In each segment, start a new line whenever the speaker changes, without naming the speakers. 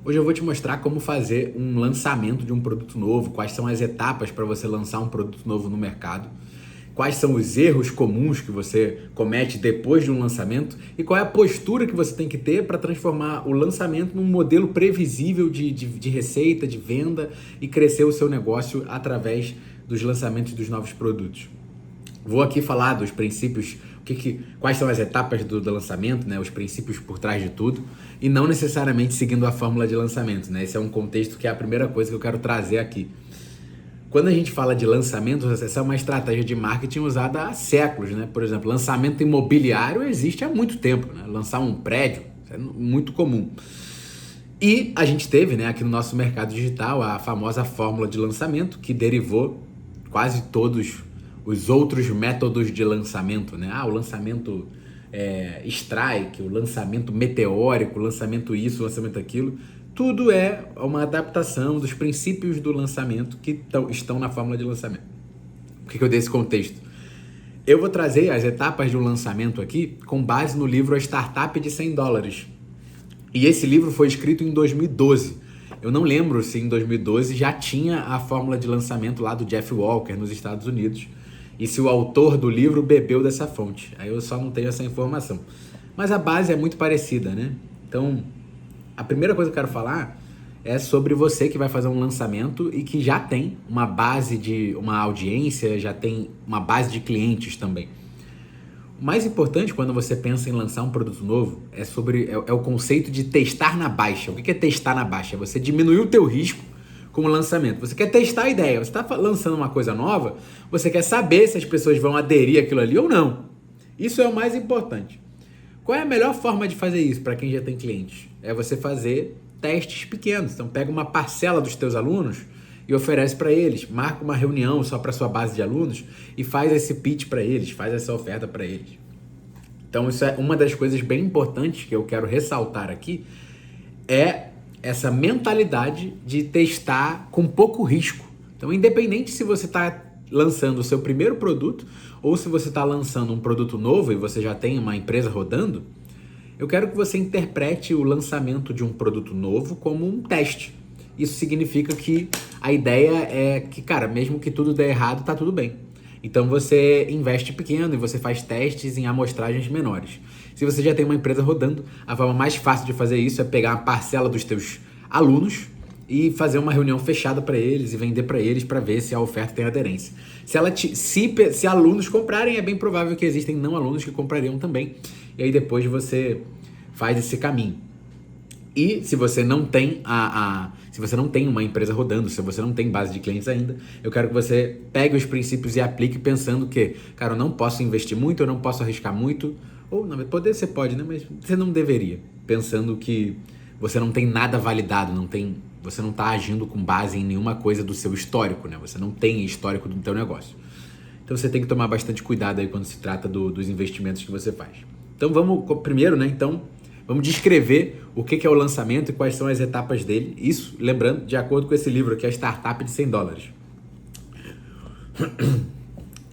Hoje eu vou te mostrar como fazer um lançamento de um produto novo, quais são as etapas para você lançar um produto novo no mercado, quais são os erros comuns que você comete depois de um lançamento e qual é a postura que você tem que ter para transformar o lançamento num modelo previsível de receita, de venda e crescer o seu negócio através dos lançamentos dos novos produtos. Vou aqui falar dos princípios, quais são as etapas do lançamento, né? Os princípios por trás de tudo, e não necessariamente seguindo a fórmula de lançamento, né? Esse é um contexto que é a primeira coisa que eu quero trazer aqui. Quando a gente fala de lançamento, essa é uma estratégia de marketing usada há séculos, né? Por exemplo, lançamento imobiliário existe há muito tempo, né? Lançar um prédio é muito comum. E a gente teve, né, aqui no nosso mercado digital, a famosa fórmula de lançamento, que derivou quase todos os outros métodos de lançamento, né? O lançamento strike, o lançamento meteórico, o lançamento isso, o lançamento aquilo. Tudo é uma adaptação dos princípios do lançamento que estão na fórmula de lançamento. Por que eu dei esse contexto? Eu vou trazer as etapas de um lançamento aqui com base no livro A Startup de $100. E esse livro foi escrito em 2012. Eu não lembro se em 2012 já tinha a fórmula de lançamento lá do Jeff Walker nos Estados Unidos e se o autor do livro bebeu dessa fonte. Aí eu só não tenho essa informação. Mas a base é muito parecida, né? Então, a primeira coisa que eu quero falar é sobre você que vai fazer um lançamento e que já tem uma base de uma audiência, já tem uma base de clientes também. O mais importante quando você pensa em lançar um produto novo é o conceito de testar na baixa. O que é testar na baixa? É você diminuir o teu risco com o lançamento. Você quer testar a ideia, você está lançando uma coisa nova, você quer saber se as pessoas vão aderir àquilo ali ou não. Isso é o mais importante. Qual é a melhor forma de fazer isso para quem já tem clientes? É você fazer testes pequenos. Então pega uma parcela dos teus alunos e oferece para eles, marca uma reunião só para sua base de alunos e faz esse pitch para eles, faz essa oferta para eles. Então isso é uma das coisas bem importantes que eu quero ressaltar aqui, é essa mentalidade de testar com pouco risco. Então independente se você está lançando o seu primeiro produto ou se você está lançando um produto novo e você já tem uma empresa rodando, eu quero que você interprete o lançamento de um produto novo como um teste. Isso significa que a ideia é que, cara, mesmo que tudo dê errado, tá tudo bem. Então você investe pequeno e você faz testes em amostragens menores. Se você já tem uma empresa rodando, a forma mais fácil de fazer isso é pegar uma parcela dos teus alunos e fazer uma reunião fechada para eles e vender para eles para ver se a oferta tem aderência. Se alunos comprarem, é bem provável que existem não alunos que comprariam também. E aí depois você faz esse caminho. E se você não tem se você não tem uma empresa rodando, se você não tem base de clientes ainda, eu quero que você pegue os princípios e aplique pensando que, cara, eu não posso investir muito, eu não posso arriscar muito, ou não, poder você pode, né? Mas você não deveria, pensando que você não tem nada validado, você não está agindo com base em nenhuma coisa do seu histórico, né? Você não tem histórico do teu negócio. Então você tem que tomar bastante cuidado aí quando se trata dos investimentos que você faz. Então vamos primeiro, né? Vamos descrever o que é o lançamento e quais são as etapas dele. Isso, lembrando, de acordo com esse livro aqui, A Startup de $100.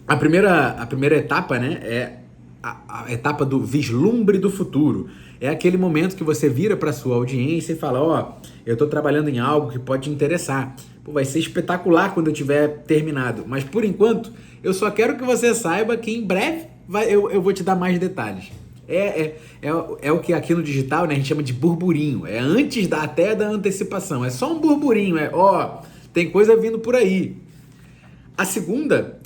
A primeira etapa, né, é a etapa do vislumbre do futuro. É aquele momento que você vira para sua audiência e fala, eu estou trabalhando em algo que pode te interessar. Pô, vai ser espetacular quando eu tiver terminado. Mas, por enquanto, eu só quero que você saiba que em breve eu vou te dar mais detalhes. É o que aqui no digital, né, a gente chama de burburinho. É antes até da antecipação. É só um burburinho. Tem coisa vindo por aí. A segunda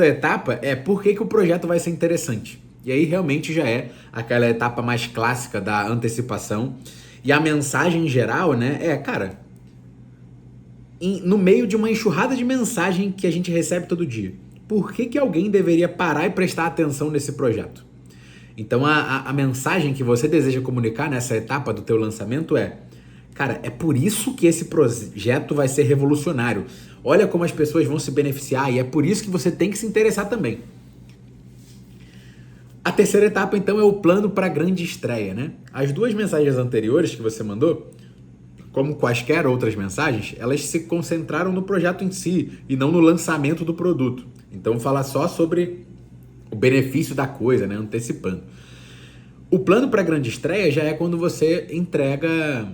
etapa é por que o projeto vai ser interessante. E aí realmente já é aquela etapa mais clássica da antecipação. E a mensagem em geral, né, cara, no meio de uma enxurrada de mensagem que a gente recebe todo dia. Por que alguém deveria parar e prestar atenção nesse projeto? Então a mensagem que você deseja comunicar nessa etapa do teu lançamento é, cara, é por isso que esse projeto vai ser revolucionário. Olha como as pessoas vão se beneficiar e é por isso que você tem que se interessar também. A terceira etapa, então, é o plano para a grande estreia, né? As duas mensagens anteriores que você mandou, como quaisquer outras mensagens, elas se concentraram no projeto em si e não no lançamento do produto. Então, falar só sobre o benefício da coisa, né? Antecipando. O plano para a grande estreia já é quando você entrega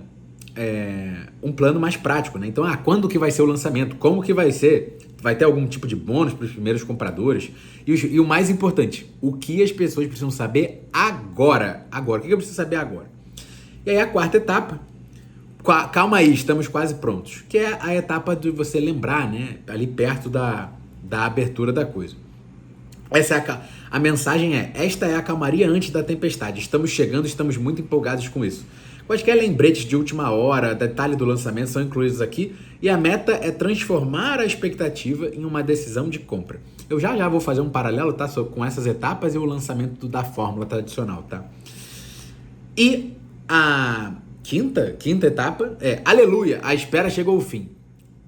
um plano mais prático, né? Então, quando que vai ser o lançamento? Como que vai ser? Vai ter algum tipo de bônus para os primeiros compradores? E o mais importante, o que as pessoas precisam saber agora? Agora, o que eu preciso saber agora? E aí a quarta etapa, calma aí, estamos quase prontos, que é a etapa de você lembrar, né? Ali perto da abertura da coisa. Essa é a mensagem esta é a calmaria antes da tempestade. Estamos chegando, estamos muito empolgados com isso. Quaisquer lembretes de última hora, detalhe do lançamento são incluídos aqui e a meta é transformar a expectativa em uma decisão de compra. Eu já vou fazer um paralelo, tá? Com essas etapas e o lançamento da fórmula tradicional, tá? E a quinta etapa é aleluia, a espera chegou ao fim.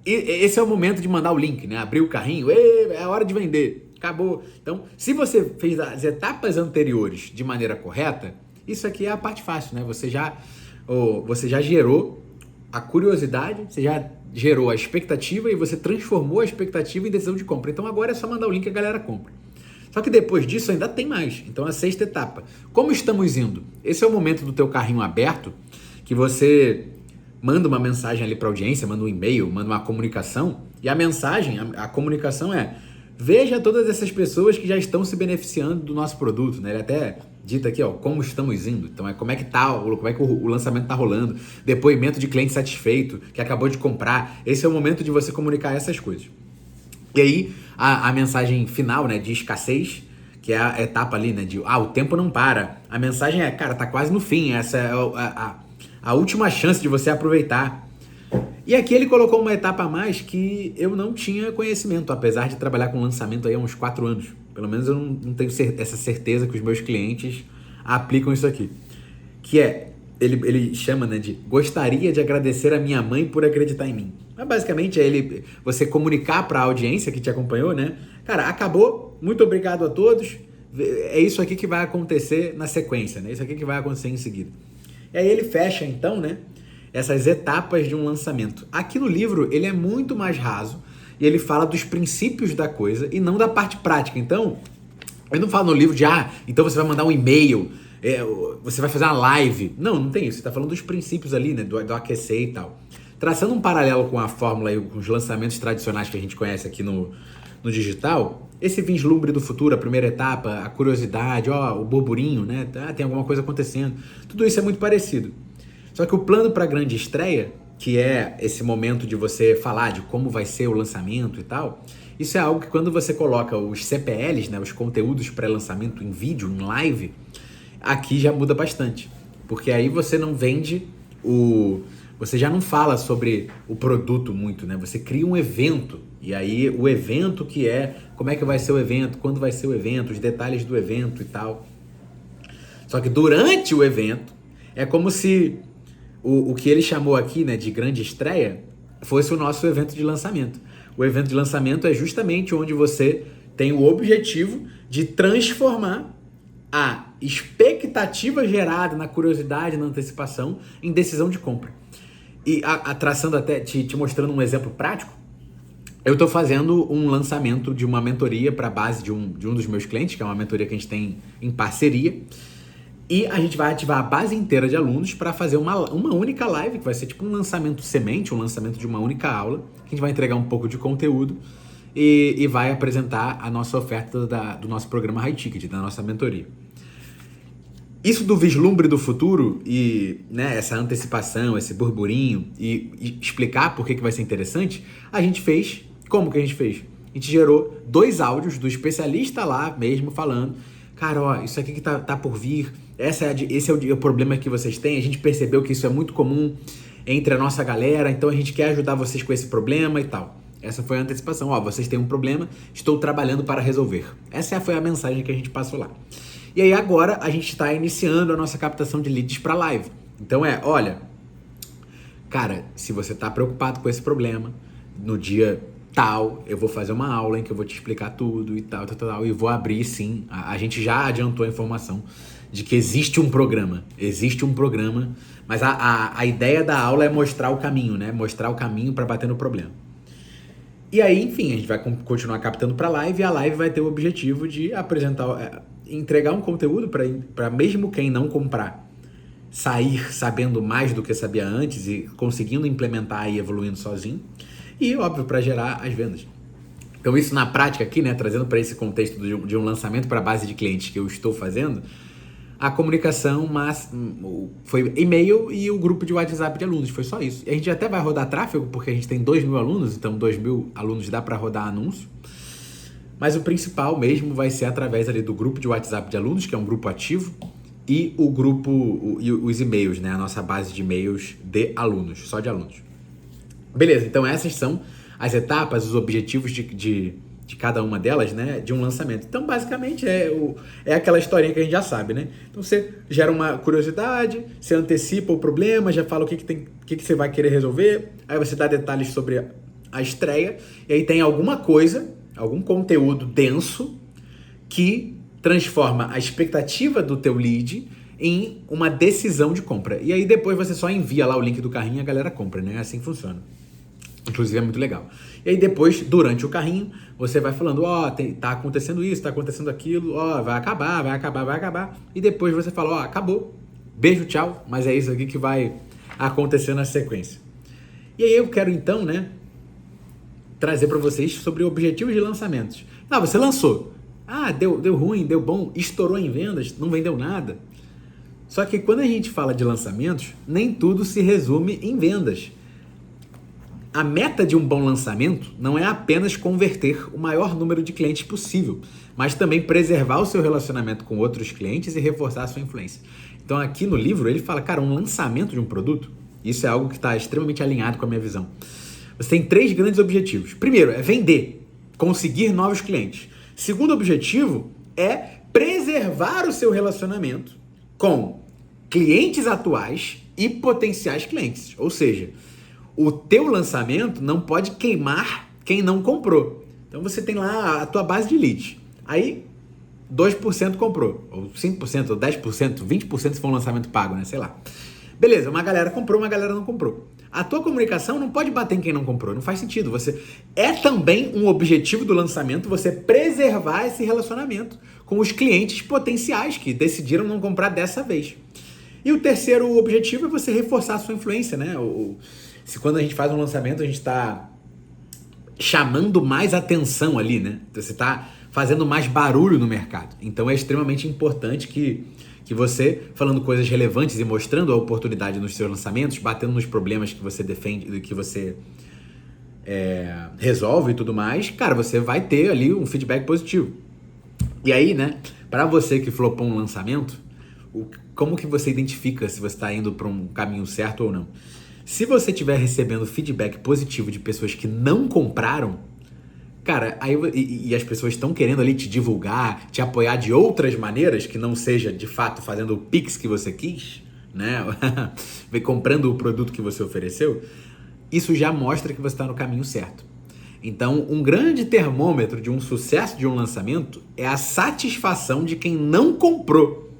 E esse é o momento de mandar o link, né? Abrir o carrinho, é a hora de vender, acabou. Então, se você fez as etapas anteriores de maneira correta, isso aqui é a parte fácil, né? Você já gerou a curiosidade, você já gerou a expectativa e você transformou a expectativa em decisão de compra. Então agora é só mandar o link e a galera compra. Só que depois disso ainda tem mais. Então a sexta etapa. Como estamos indo? Esse é o momento do teu carrinho aberto que você manda uma mensagem ali para a audiência, manda um e-mail, manda uma comunicação e a mensagem, a comunicação é: veja todas essas pessoas que já estão se beneficiando do nosso produto, né? Ele até dita aqui, ó, como estamos indo. Então como é que o lançamento tá rolando, depoimento de cliente satisfeito, que acabou de comprar. Esse é o momento de você comunicar essas coisas. E aí, a mensagem final, né, de escassez, que é a etapa ali, né, de o tempo não para. A mensagem é, cara, tá quase no fim, essa é a última chance de você aproveitar. E aqui ele colocou uma etapa a mais que eu não tinha conhecimento, apesar de trabalhar com lançamento aí há uns 4 anos. Pelo menos eu não tenho essa certeza que os meus clientes aplicam isso aqui. Que é, ele chama, né, de gostaria de agradecer a minha mãe por acreditar em mim. Mas basicamente é você comunicar para a audiência que te acompanhou, né? Cara, acabou, muito obrigado a todos. É isso aqui que vai acontecer na sequência, né? Isso aqui que vai acontecer em seguida. E aí ele fecha então, né, essas etapas de um lançamento. Aqui no livro ele é muito mais raso e ele fala dos princípios da coisa e não da parte prática. Então, eu não falo no livro de, então você vai mandar um e-mail, você vai fazer uma live. Não tem isso. Você está falando dos princípios ali, né, do aquecer e tal. Traçando um paralelo com a fórmula e com os lançamentos tradicionais que a gente conhece aqui no digital, esse vislumbre do futuro, a primeira etapa, a curiosidade, o burburinho, né? Tem alguma coisa acontecendo. Tudo isso é muito parecido. Só que o plano para a grande estreia, que é esse momento de você falar de como vai ser o lançamento e tal, isso é algo que quando você coloca os CPLs, né, os conteúdos pré-lançamento em vídeo, em live, aqui já muda bastante. Porque aí você não vende você já não fala sobre o produto muito, né? Você cria um evento. E aí o evento que é, como é que vai ser o evento, quando vai ser o evento, os detalhes do evento e tal. Só que durante o evento, é como se o que ele chamou aqui, né, de grande estreia, fosse o nosso evento de lançamento. O evento de lançamento é justamente onde você tem o objetivo de transformar a expectativa gerada na curiosidade, na antecipação, em decisão de compra. E traçando até, te mostrando um exemplo prático, eu estou fazendo um lançamento de uma mentoria para a base de um dos meus clientes, que é uma mentoria que a gente tem em parceria, e a gente vai ativar a base inteira de alunos para fazer uma única live, que vai ser tipo um lançamento semente, um lançamento de uma única aula, que a gente vai entregar um pouco de conteúdo e vai apresentar a nossa oferta do nosso programa High Ticket, da nossa mentoria. Isso do vislumbre do futuro e, né, essa antecipação, esse burburinho e explicar por que vai ser interessante, a gente fez. Como que a gente fez? A gente gerou 2 áudios do especialista lá mesmo falando: cara, isso aqui que tá por vir, esse é o problema que vocês têm, a gente percebeu que isso é muito comum entre a nossa galera, então a gente quer ajudar vocês com esse problema e tal. Essa foi a antecipação. Vocês têm um problema, estou trabalhando para resolver. Essa foi a mensagem que a gente passou lá. E aí agora a gente está iniciando a nossa captação de leads para live. Então olha, cara, se você está preocupado com esse problema, no dia tal, eu vou fazer uma aula em que eu vou te explicar tudo e tal, e vou abrir sim. A gente já adiantou a informação de que existe um programa, mas a ideia da aula é mostrar o caminho, né? Mostrar o caminho para bater no problema. E aí, enfim, a gente vai continuar captando para live e a live vai ter o objetivo de apresentar, entregar um conteúdo para mesmo quem não comprar sair sabendo mais do que sabia antes e conseguindo implementar e evoluindo sozinho. E, óbvio, para gerar as vendas. Então, isso na prática aqui, né, trazendo para esse contexto de um lançamento para a base de clientes que eu estou fazendo, a comunicação foi e-mail e o grupo de WhatsApp de alunos, foi só isso. E a gente até vai rodar tráfego, porque a gente tem 2.000 alunos, então 2.000 alunos dá para rodar anúncio. Mas o principal mesmo vai ser através ali do grupo de WhatsApp de alunos, que é um grupo ativo, e o grupo, os e-mails, né, a nossa base de e-mails de alunos, só de alunos. Beleza, então essas são as etapas, os objetivos de cada uma delas, né, de um lançamento. Então, basicamente, é aquela historinha que a gente já sabe, né? Então, você gera uma curiosidade, você antecipa o problema, já fala o que você vai querer resolver, aí você dá detalhes sobre a estreia, e aí tem alguma coisa, algum conteúdo denso que transforma a expectativa do teu lead em uma decisão de compra. E aí depois você só envia lá o link do carrinho e a galera compra, né? É assim que funciona. Inclusive é muito legal. E aí depois, durante o carrinho, você vai falando, tá acontecendo isso, tá acontecendo aquilo, vai acabar. E depois você fala, acabou. Beijo, tchau. Mas é isso aqui que vai acontecer na sequência. E aí eu quero então, né, trazer para vocês sobre objetivos de lançamentos. Você lançou. Deu ruim, deu bom, estourou em vendas, não vendeu nada. Só que quando a gente fala de lançamentos, nem tudo se resume em vendas. A meta de um bom lançamento não é apenas converter o maior número de clientes possível, mas também preservar o seu relacionamento com outros clientes e reforçar a sua influência. Então aqui no livro ele fala, cara, um lançamento de um produto, isso é algo que está extremamente alinhado com a minha visão. Você tem 3 grandes objetivos. Primeiro é vender, conseguir novos clientes. Segundo objetivo é preservar o seu relacionamento com clientes atuais e potenciais clientes. Ou seja, o teu lançamento não pode queimar quem não comprou. Então você tem lá a tua base de leads. Aí 2% comprou, ou 5%, ou 10%, 20% se for um lançamento pago, né? Sei lá. Beleza, uma galera comprou, uma galera não comprou. A tua comunicação não pode bater em quem não comprou, não faz sentido. É também um objetivo do lançamento você preservar esse relacionamento com os clientes potenciais que decidiram não comprar dessa vez. E o terceiro objetivo é você reforçar a sua influência, né? Se quando a gente faz um lançamento, a gente está chamando mais atenção ali, né? Você está fazendo mais barulho no mercado. Então é extremamente importante que você, falando coisas relevantes e mostrando a oportunidade nos seus lançamentos, batendo nos problemas que você defende, que você resolve e tudo mais, cara, você vai ter ali um feedback positivo. E aí, né, para você que flopou um lançamento, como que você identifica se você está indo para um caminho certo ou não? Se você estiver recebendo feedback positivo de pessoas que não compraram, cara, aí e as pessoas estão querendo ali te divulgar, te apoiar de outras maneiras, que não seja de fato fazendo o Pix que você quis, né? Comprando o produto que você ofereceu, isso já mostra que você está no caminho certo. Então, um grande termômetro de um sucesso de um lançamento é a satisfação de quem não comprou.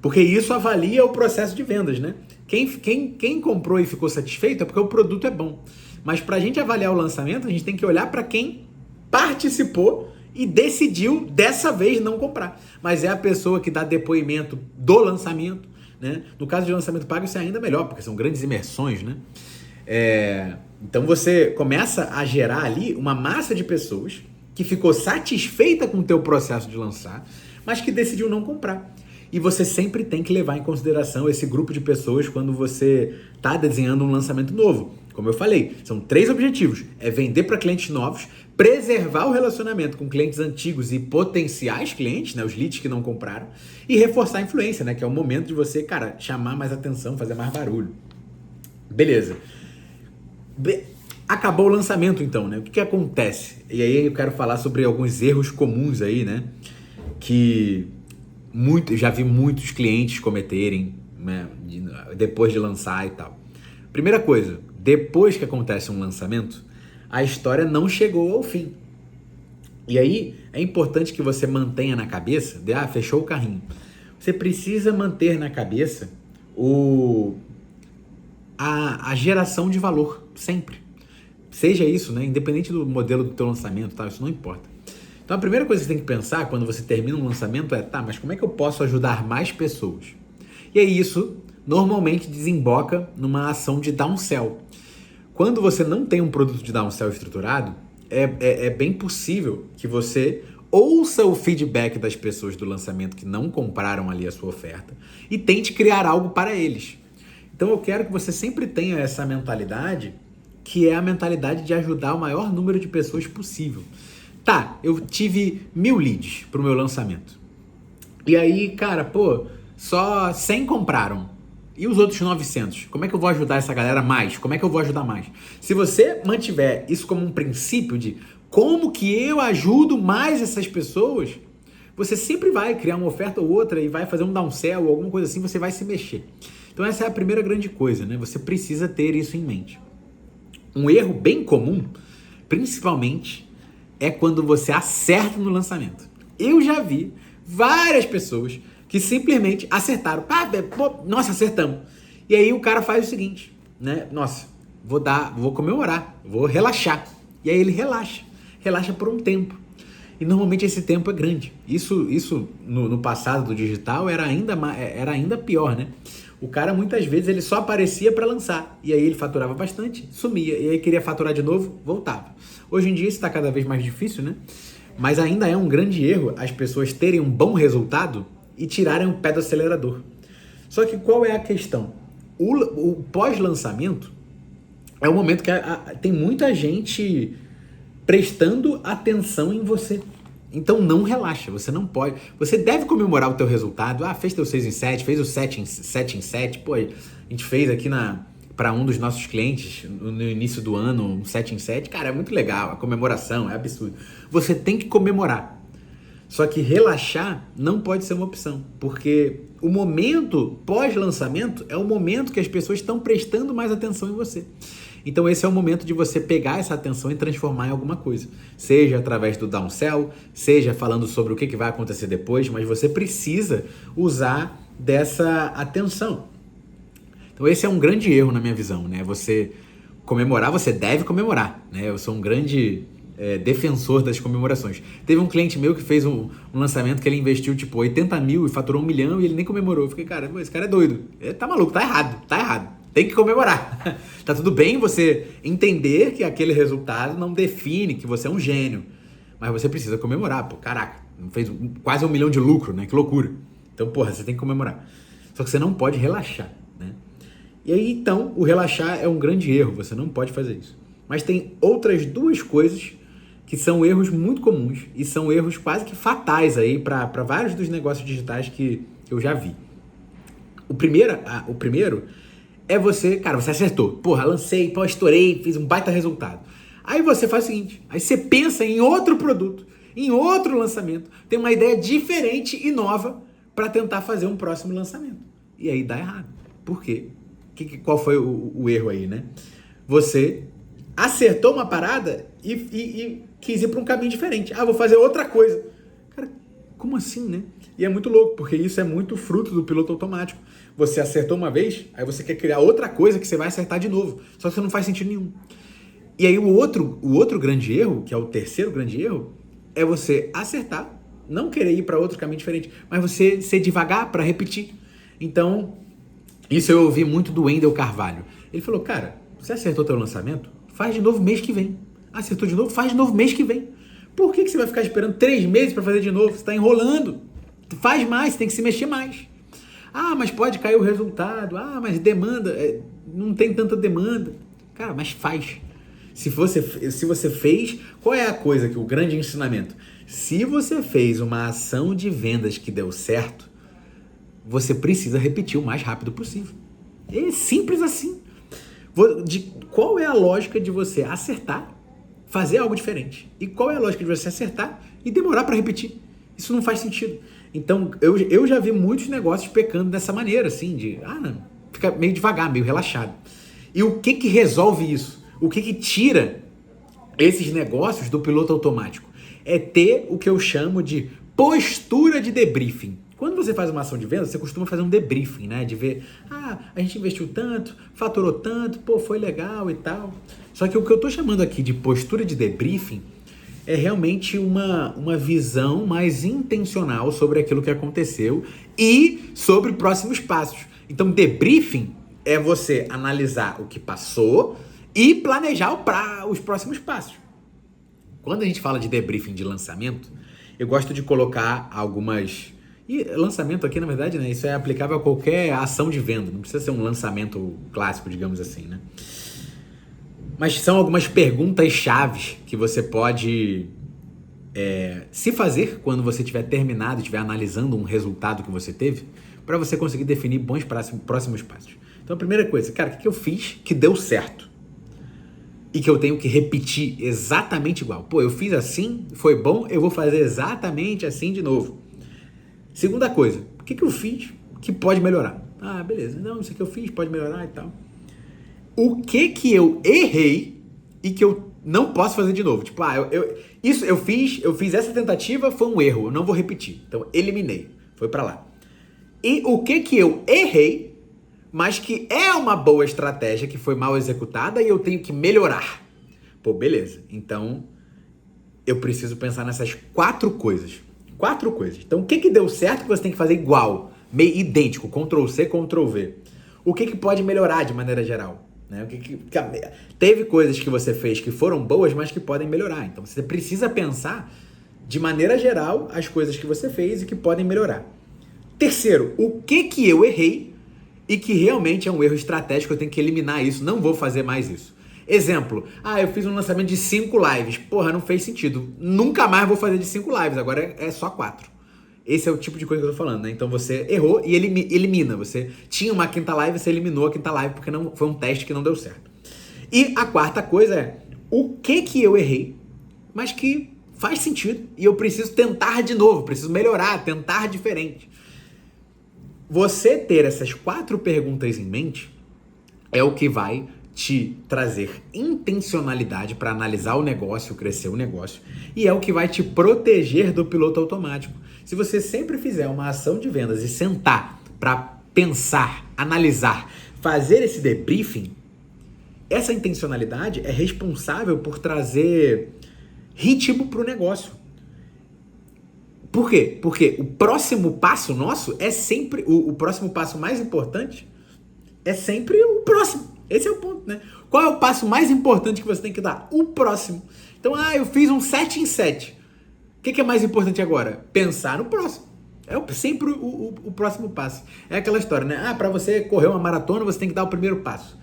Porque isso avalia o processo de vendas, né? Quem comprou e ficou satisfeito é porque o produto é bom. Mas para a gente avaliar o lançamento, a gente tem que olhar para quem participou e decidiu dessa vez não comprar. Mas é a pessoa que dá depoimento do lançamento, né? No caso de lançamento pago, isso é ainda melhor, porque são grandes imersões, né? Então você começa a gerar ali uma massa de pessoas que ficou satisfeita com o teu processo de lançar, mas que decidiu não comprar. E você sempre tem que levar em consideração esse grupo de pessoas quando você está desenhando um lançamento novo. Como eu falei, são 3 objetivos. É vender para clientes novos, preservar o relacionamento com clientes antigos e potenciais clientes, né, os leads que não compraram, e reforçar a influência, né, que é o momento de você, cara, chamar mais atenção, fazer mais barulho. Beleza. Acabou o lançamento então, né? O que acontece? E aí eu quero falar sobre alguns erros comuns aí, né, que já vi muitos clientes cometerem, né, depois de lançar e tal. Primeira coisa, depois que acontece um lançamento, a história não chegou ao fim. E aí é importante que você mantenha na cabeça, fechou o carrinho. Você precisa manter na cabeça a geração de valor, sempre. Seja isso, né, independente do modelo do teu lançamento, tá, isso não importa. Então a primeira coisa que você tem que pensar quando você termina um lançamento é, mas como é que eu posso ajudar mais pessoas? E aí isso normalmente desemboca numa ação de downsell. Quando você não tem um produto de downsell estruturado, é bem possível que você ouça o feedback das pessoas do lançamento que não compraram ali a sua oferta e tente criar algo para eles. Então eu quero que você sempre tenha essa mentalidade, que é a mentalidade de ajudar o maior número de pessoas possível. Tá, eu tive 1000 leads pro meu lançamento. E aí, cara, só 100 compraram. E os outros 900? Como é que eu vou ajudar essa galera mais? Como é que eu vou ajudar mais? Se você mantiver isso como um princípio de como que eu ajudo mais essas pessoas, você sempre vai criar uma oferta ou outra e vai fazer um downsell ou alguma coisa assim, você vai se mexer. Então essa é a primeira grande coisa, né? Você precisa ter isso em mente. Um erro bem comum, principalmente, é quando você acerta no lançamento. Eu já vi várias pessoas que simplesmente acertaram. Nossa, acertamos. E aí o cara faz o seguinte, né? Nossa, vou comemorar, vou relaxar. E aí ele relaxa por um tempo. E normalmente esse tempo é grande. Isso no passado do digital era ainda pior, né? O cara muitas vezes ele só aparecia para lançar. E aí ele faturava bastante, sumia. E aí queria faturar de novo, voltava. Hoje em dia isso está cada vez mais difícil, né? Mas ainda é um grande erro as pessoas terem um bom resultado e tirarem o pé do acelerador. Só que qual é a questão? O pós-lançamento é o momento que tem muita gente prestando atenção em você. Então não relaxa, você não pode. Você deve comemorar o teu resultado. Fez teu 6 em 7, fez o 7 em 7. Pô, a gente fez aqui para um dos nossos clientes no início do ano, um 7 em 7. Cara, é muito legal, a comemoração é absurdo. Você tem que comemorar. Só que relaxar não pode ser uma opção, porque o momento pós-lançamento é o momento que as pessoas estão prestando mais atenção em você. Então esse é o momento de você pegar essa atenção e transformar em alguma coisa. Seja através do downsell, seja falando sobre o que vai acontecer depois, mas você precisa usar dessa atenção. Então esse é um grande erro na minha visão, né? Você comemorar, você deve comemorar, né? Eu sou um grande defensor das comemorações. Teve um cliente meu que fez um lançamento que ele investiu tipo 80 mil e faturou 1 milhão e ele nem comemorou. Eu fiquei, cara, esse cara é doido. Ele tá maluco, tá errado. Tem que comemorar. Tá tudo bem você entender que aquele resultado não define que você é um gênio, mas você precisa comemorar. Caraca, fez quase 1 milhão de lucro, né? Que loucura. Então, você tem que comemorar. Só que você não pode relaxar, né? E aí, então, o relaxar é um grande erro. Você não pode fazer isso. Mas tem outras duas coisas que são erros muito comuns e são erros quase que fatais aí para vários dos negócios digitais que eu já vi. O primeiro é você acertou. Lancei, estourei, fiz um baita resultado. Aí você faz o seguinte, aí você pensa em outro produto, em outro lançamento, tem uma ideia diferente e nova para tentar fazer um próximo lançamento. E aí dá errado. Por quê? Qual foi o erro aí, né? Você acertou uma parada e quis ir para um caminho diferente. Vou fazer outra coisa. Cara, como assim, né? E é muito louco, porque isso é muito fruto do piloto automático. Você acertou uma vez, aí você quer criar outra coisa que você vai acertar de novo. Só que não faz sentido nenhum. E aí o outro grande erro, que é o terceiro grande erro, é você acertar, não querer ir para outro caminho diferente, mas você ser devagar para repetir. Então, isso eu ouvi muito do Wendel Carvalho. Ele falou, cara, você acertou teu lançamento? Faz de novo mês que vem. Acertou de novo? Faz de novo mês que vem. Por que você vai ficar esperando 3 meses para fazer de novo? Você está enrolando. Faz mais, tem que se mexer mais. Mas pode cair o resultado. Mas demanda, não tem tanta demanda. Cara, mas faz. Se você fez, qual é a coisa que o grande ensinamento? Se você fez uma ação de vendas que deu certo, você precisa repetir o mais rápido possível. É simples assim. Qual é a lógica de você acertar, fazer algo diferente? E qual é a lógica de você acertar e demorar para repetir? Isso não faz sentido. Então, eu já vi muitos negócios pecando dessa maneira, assim, fica meio devagar, meio relaxado. E o que resolve isso? O que tira esses negócios do piloto automático? É ter o que eu chamo de postura de debriefing. Quando você faz uma ação de venda, você costuma fazer um debriefing, né? De ver, a gente investiu tanto, faturou tanto, foi legal e tal. Só que o que eu tô chamando aqui de postura de debriefing é realmente uma visão mais intencional sobre aquilo que aconteceu e sobre próximos passos. Então, debriefing é você analisar o que passou e planejar os próximos passos. Quando a gente fala de debriefing de lançamento, eu gosto de colocar algumas... E lançamento aqui, na verdade, né, isso é aplicável a qualquer ação de venda. Não precisa ser um lançamento clássico, digamos assim, né? Mas são algumas perguntas chaves que você pode se fazer quando você tiver terminado, estiver analisando um resultado que você teve, para você conseguir definir bons próximos passos. Então, a primeira coisa, cara, o que eu fiz que deu certo? E que eu tenho que repetir exatamente igual. Pô, eu fiz assim, foi bom, eu vou fazer exatamente assim de novo. Segunda coisa, o que eu fiz que pode melhorar? Ah, beleza, não, isso que eu fiz pode melhorar e tal. O que eu errei e que eu não posso fazer de novo? Tipo, eu fiz essa tentativa, foi um erro, eu não vou repetir. Então, eliminei, foi pra lá. E o que eu errei, mas que é uma boa estratégia, que foi mal executada e eu tenho que melhorar. Pô, beleza. Então, eu preciso pensar nessas 4 coisas. 4 coisas. Então, o que deu certo que você tem que fazer igual, meio idêntico, Ctrl+C, Ctrl+V. O que pode melhorar de maneira geral? Né? Teve coisas que você fez que foram boas, mas que podem melhorar. Então, você precisa pensar, de maneira geral, as coisas que você fez e que podem melhorar. Terceiro, o que eu errei e que realmente é um erro estratégico, eu tenho que eliminar isso, não vou fazer mais isso. Exemplo, eu fiz um lançamento de 5 lives, porra, não fez sentido, nunca mais vou fazer de 5 lives, agora é só 4. Esse é o tipo de coisa que eu tô falando, né? Então você errou e elimina, você tinha uma quinta live, você eliminou a quinta live porque não foi um teste que não deu certo. E a quarta coisa é, o que eu errei, mas que faz sentido e eu preciso tentar de novo, preciso melhorar, tentar diferente. Você ter essas 4 perguntas em mente é o que vai te trazer intencionalidade para analisar o negócio, crescer o negócio, e é o que vai te proteger do piloto automático. Se você sempre fizer uma ação de vendas e sentar para pensar, analisar, fazer esse debriefing, essa intencionalidade é responsável por trazer ritmo para o negócio. Por quê? Porque o próximo passo nosso é sempre, o próximo passo mais importante é sempre o próximo. Esse é o ponto, né? Qual é o passo mais importante que você tem que dar? O próximo. Então, eu fiz um 7 em 7. O que é mais importante agora? Pensar no próximo. É sempre o próximo passo. É aquela história, né? Para você correr uma maratona, você tem que dar o primeiro passo.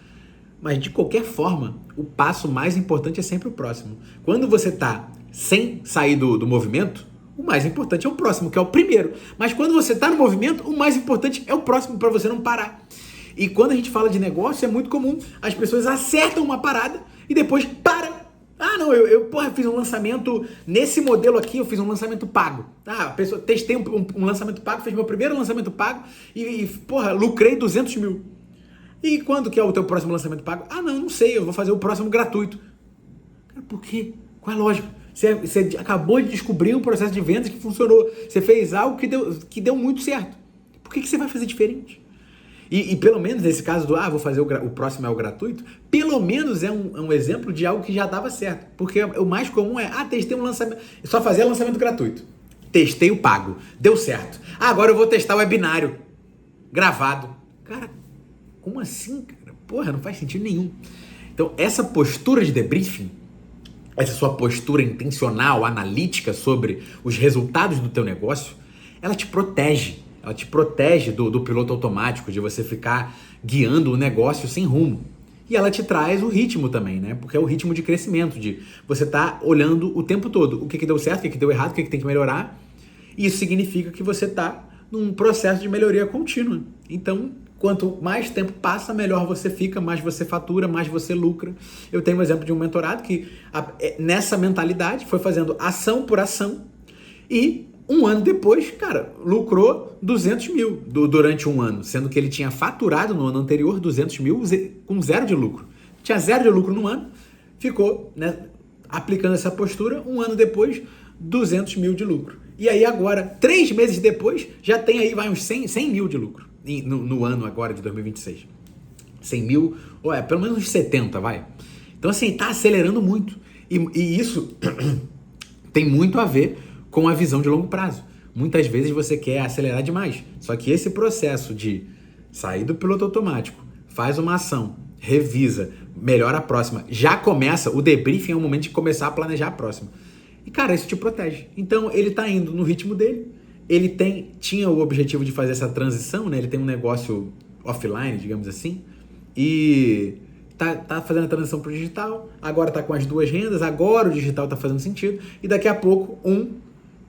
Mas, de qualquer forma, o passo mais importante é sempre o próximo. Quando você está sem sair do movimento, o mais importante é o próximo, que é o primeiro. Mas quando você está no movimento, o mais importante é o próximo, para você não parar. E quando a gente fala de negócio, é muito comum. As pessoas acertam uma parada e depois param. Eu fiz um lançamento nesse modelo aqui, eu fiz um lançamento pago. Testei um lançamento pago, fiz meu primeiro lançamento pago e lucrei 200 mil. E quando que é o teu próximo lançamento pago? Não sei, eu vou fazer o próximo gratuito. Cara, por quê? Qual é a lógica? Você acabou de descobrir um processo de vendas que funcionou. Você fez algo que deu muito certo. Por que você vai fazer diferente? E pelo menos nesse caso do, vou fazer o próximo é o gratuito, pelo menos é um exemplo de algo que já dava certo. Porque o mais comum é, testei um lançamento, só fazia lançamento gratuito. Testei o pago, deu certo. Agora eu vou testar o webinário gravado. Cara, como assim, cara? Porra, não faz sentido nenhum. Então, essa postura de debriefing, essa sua postura intencional, analítica sobre os resultados do teu negócio, ela te protege. Ela te protege do piloto automático, de você ficar guiando o negócio sem rumo. E ela te traz o ritmo também, né? Porque é o ritmo de crescimento, de você estar olhando o tempo todo o que deu certo, o que deu errado, o que tem que melhorar. E isso significa que você está num processo de melhoria contínua. Então, quanto mais tempo passa, melhor você fica, mais você fatura, mais você lucra. Eu tenho um exemplo de um mentorado que, nessa mentalidade, foi fazendo ação por ação e um ano depois, cara, lucrou 200 mil durante um ano, sendo que ele tinha faturado no ano anterior 200 mil com 0 de lucro. Tinha 0 de lucro no ano, ficou, né, aplicando essa postura, um ano depois, 200 mil de lucro. E aí agora, 3 meses depois, já tem aí uns 100 mil de lucro no ano agora de 2026. 100 mil, pelo menos uns 70, vai. Então assim, tá acelerando muito. E isso tem muito a ver com a visão de longo prazo. Muitas vezes você quer acelerar demais. Só que esse processo de Sair do piloto automático, faz uma ação, revisa, melhora a próxima, já começa, o debriefing é o momento de começar a planejar a próxima. E, cara, isso te protege. Então, ele tá indo no ritmo dele, ele tinha o objetivo de fazer essa transição, né? Ele tem um negócio offline, digamos assim, e tá fazendo a transição pro digital, agora tá com as duas rendas, agora o digital tá fazendo sentido, e daqui a pouco um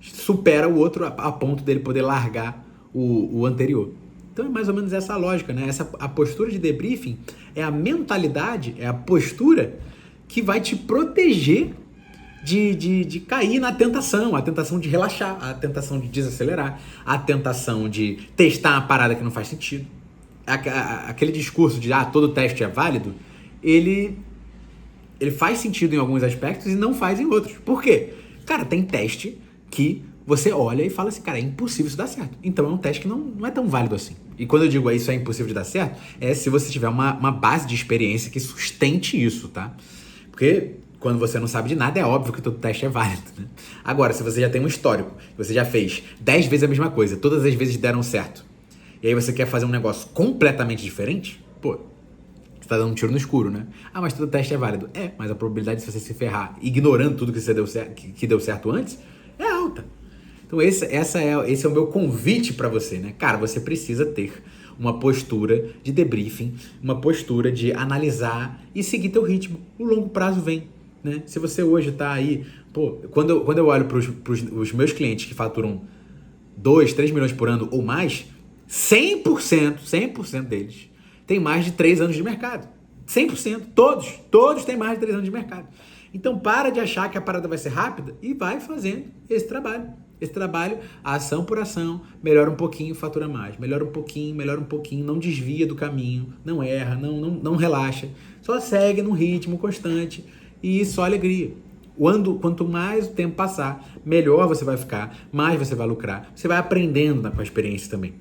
supera o outro a ponto dele poder largar o anterior. Então é mais ou menos essa a lógica, né? A postura de debriefing é a mentalidade, é a postura que vai te proteger de cair na tentação, a tentação de relaxar, a tentação de desacelerar, a tentação de testar uma parada que não faz sentido. Aquele discurso de todo teste é válido, ele faz sentido em alguns aspectos e não faz em outros. Por quê? Cara, tem teste que você olha e fala assim, cara, é impossível isso dar certo. Então é um teste que não é tão válido assim. E quando eu digo isso é impossível de dar certo, é se você tiver uma base de experiência que sustente isso, tá? Porque quando você não sabe de nada, é óbvio que todo teste é válido, né? Agora, se você já tem um histórico, você já fez 10 vezes a mesma coisa, todas as vezes deram certo, e aí você quer fazer um negócio completamente diferente, pô, você tá dando um tiro no escuro, né? Mas todo teste é válido. Mas a probabilidade de você se ferrar ignorando tudo que deu certo antes é alta. Então esse é o meu convite para você, né? Cara, você precisa ter uma postura de debriefing, uma postura de analisar e seguir teu ritmo. O longo prazo vem, né? Se você hoje tá aí... Pô, quando eu olho pros meus clientes que faturam 2, 3 milhões por ano ou mais, 100% deles tem mais de 3 anos de mercado. 100%, todos têm mais de 3 anos de mercado. Então para de achar que a parada vai ser rápida e vai fazendo esse trabalho. Esse trabalho, ação por ação, melhora um pouquinho, fatura mais. Melhora um pouquinho, não desvia do caminho, não erra, não relaxa. Só segue num ritmo constante e só alegria. Quanto mais o tempo passar, melhor você vai ficar, mais você vai lucrar. Você vai aprendendo com a experiência também.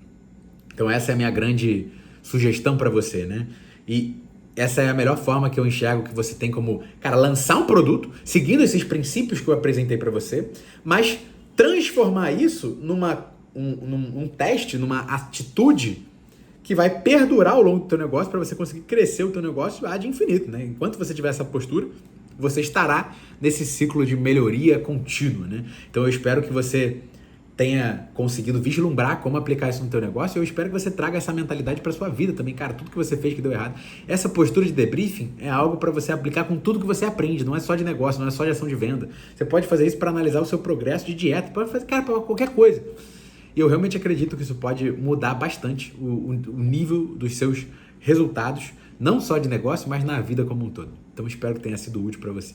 Então essa é a minha grande sugestão para você, né? E essa é a melhor forma que eu enxergo que você tem como, cara, lançar um produto, seguindo esses princípios que eu apresentei para você, mas transformar isso num teste, numa atitude que vai perdurar ao longo do teu negócio para você conseguir crescer o teu negócio ad infinito, né? Enquanto você tiver essa postura, você estará nesse ciclo de melhoria contínua, né? Então eu espero que você tenha conseguido vislumbrar como aplicar isso no teu negócio, e eu espero que você traga essa mentalidade para sua vida também, cara, tudo que você fez que deu errado. Essa postura de debriefing é algo para você aplicar com tudo que você aprende, não é só de negócio, não é só de ação de venda. Você pode fazer isso para analisar o seu progresso de dieta, pode fazer, cara, para qualquer coisa. E eu realmente acredito que isso pode mudar bastante o nível dos seus resultados, não só de negócio, mas na vida como um todo. Então espero que tenha sido útil para você.